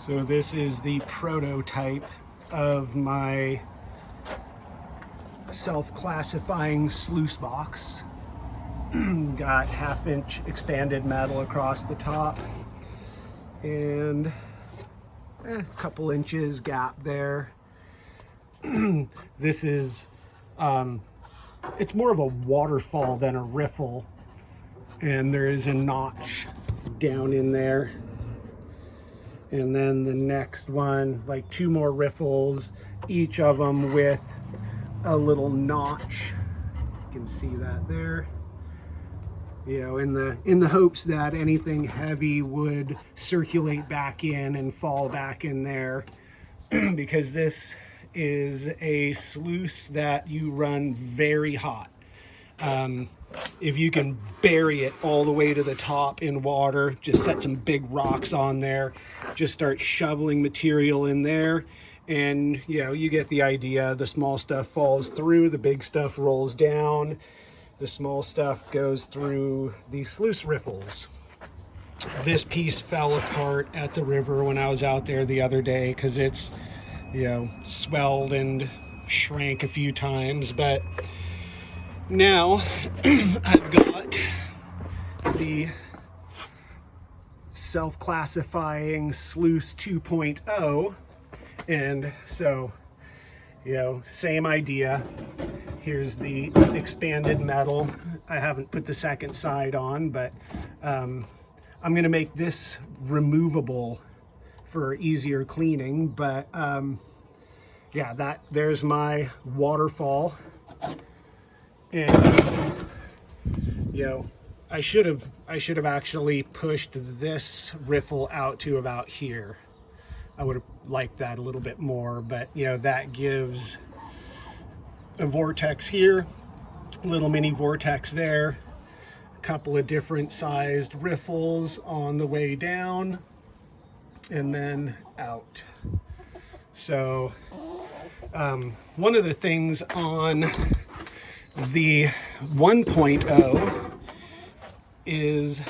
So this is the prototype of my self-classifying sluice box. Got 1/2 inch expanded metal across the top and a couple inches gap there. This is it's more of a waterfall than a riffle, and there is a notch down in there. And then the next one, like 2 more riffles, each of them with a little notch. You can see that there. You know, in the hopes that anything heavy would circulate back in and fall back in there, because this is a sluice that you run very hot. If you can bury it all the way to the top in water, just set some big rocks on there, just start shoveling material in there, and you know, you get the idea. The small stuff falls through, the big stuff rolls down, the small stuff goes through these sluice riffles. This piece fell apart at the river when I was out there the other day because it's, you know, swelled and shrank a few times. But now I've got the self-classifying sluice 2.0, and so, you know, same idea. Here's the expanded metal. I haven't put the second side on, but I'm going to make this removable for easier cleaning. But yeah, there's my waterfall. And you know, I should have actually pushed this riffle out to about here. I would have liked that a little bit more, but you know, that gives a vortex here, a little mini vortex there, a couple of different sized riffles on the way down, and then out. So one of the things on the 1.0 is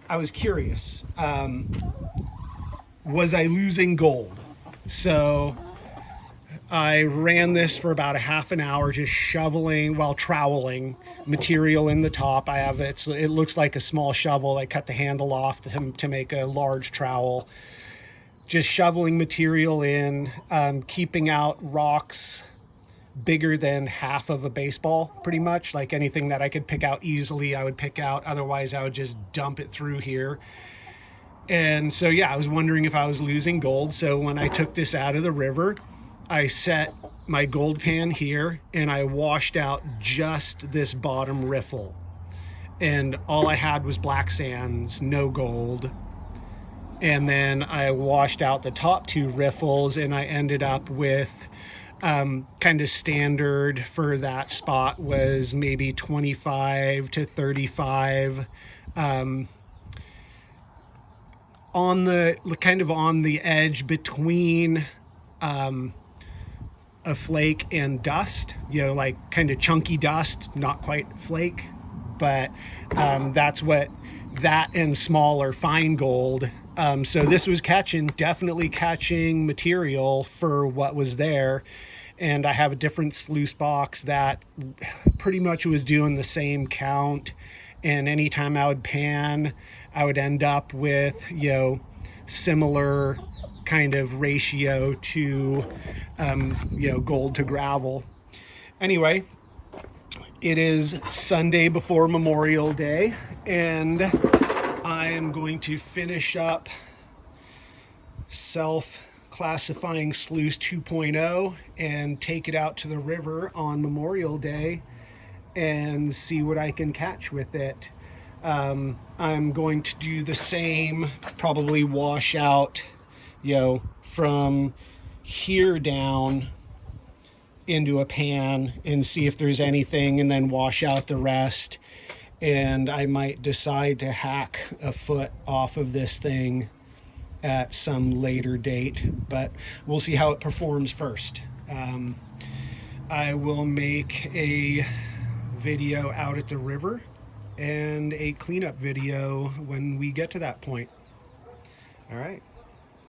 I was curious, was I losing gold? So I ran this for about a half an hour, just shoveling while troweling material in the top. It looks like a small shovel. I cut the handle off to make a large trowel. Just shoveling material in, keeping out rocks bigger than half of a baseball, pretty much. Like anything that I could pick out easily, I would pick out. Otherwise, I would just dump it through here. And so, yeah, I was wondering if I was losing gold. So when I took this out of the river, I set my gold pan here and I washed out just this bottom riffle. And all I had was black sands, no gold. And then I washed out the top 2 riffles, and I ended up with kind of standard for that spot was maybe 25 to 35 on the kind of on the edge between a flake and dust, you know, like kind of chunky dust, not quite flake, but that's what that and smaller fine gold. So this was definitely catching material for what was there. And I have a different sluice box that pretty much was doing the same count. And anytime I would pan, I would end up with, you know, similar kind of ratio to, you know, gold to gravel. Anyway, it is Sunday before Memorial Day, and I am going to finish up self-classifying sluice 2.0 and take it out to the river on Memorial Day and see what I can catch with it. I'm going to do the same, probably wash out, you know, from here down into a pan and see if there's anything, and then wash out the rest. And I might decide to hack a foot off of this thing at some later date, but we'll see how it performs first. I will make a video out at the river and a cleanup video when we get to that point. All right.